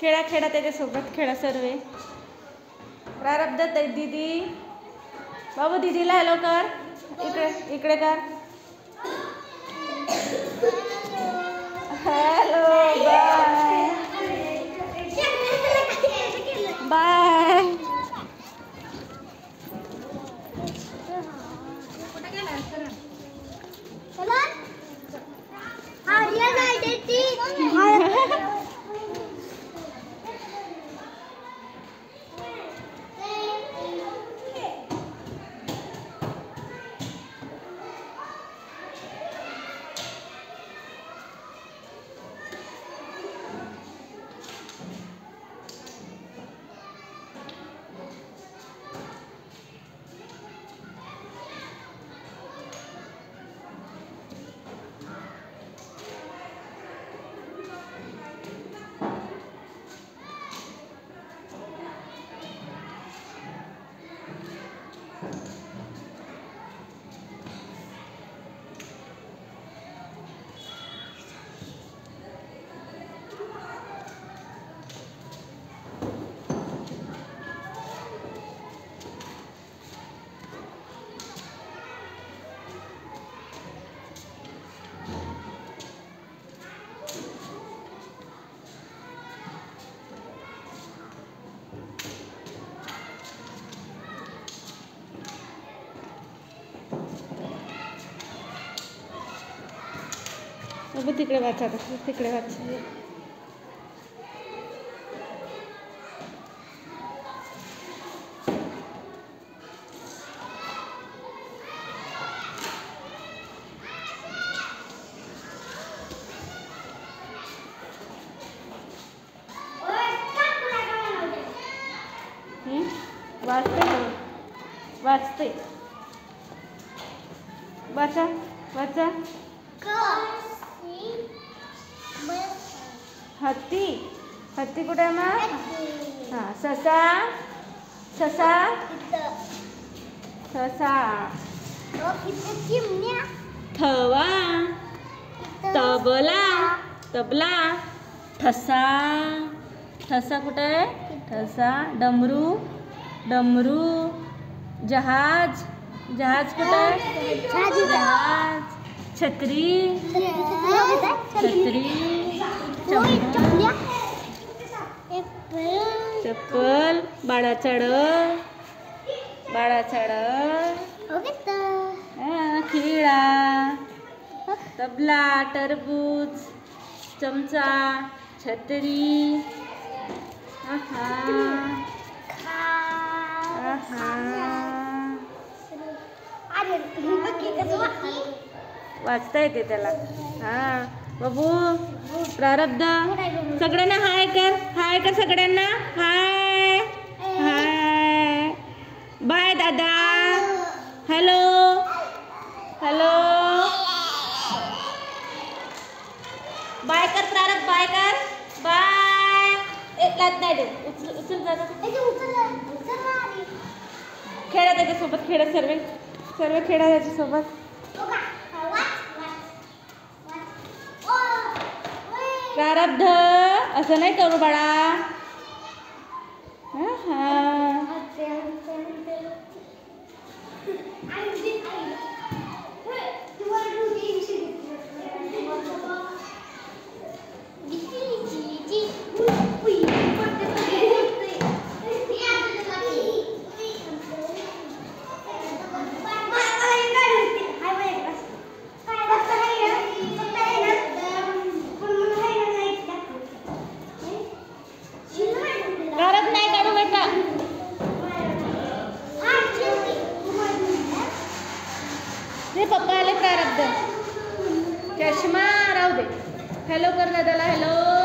खेळा खेळा त्याच्यासोबत खेळा सर्व. प्रारब्ध दीदी बाबू दीदीला हॅलो कर. इकडे इकडे कर. Hello bye bye. तिकडे वाचा तिकडे वाचा. वाचते वाचा वाचा. हत्ती हत्ती कुठे आहे मग. हां ससा ससा ससा. थवा तबला तबला. ठसा ठसा कुठे आहे. ठसा. डमरू डमरू. जहाज जहाज कुठे आहे. जहाज. छत्री छत्री. चप्पल. बाळाचा ड बाळाचा ड. खिळा. तबला. टरबूज. चमचा. छत्री. वाचता येते त्याला. हां बाबू. प्रारब्ध सगळ्यांना हाय कर. हाय कर सगळ्यांना. हाय हाय. बाय दादा. Hello hello. बाय कर प्रारब्ध. बाय कर. बाय. एक लात नाही दे. उचल उचल दादा. खेळा त्याच्यासोबत. खेळा सर्व सर्व खेळा त्याच्यासोबत. प्रारब्ध असं नाही करू बाळा. पप्पा आले. प्रारब्ध चष्मा राहू दे. हॅलो कर दादाला. हॅलो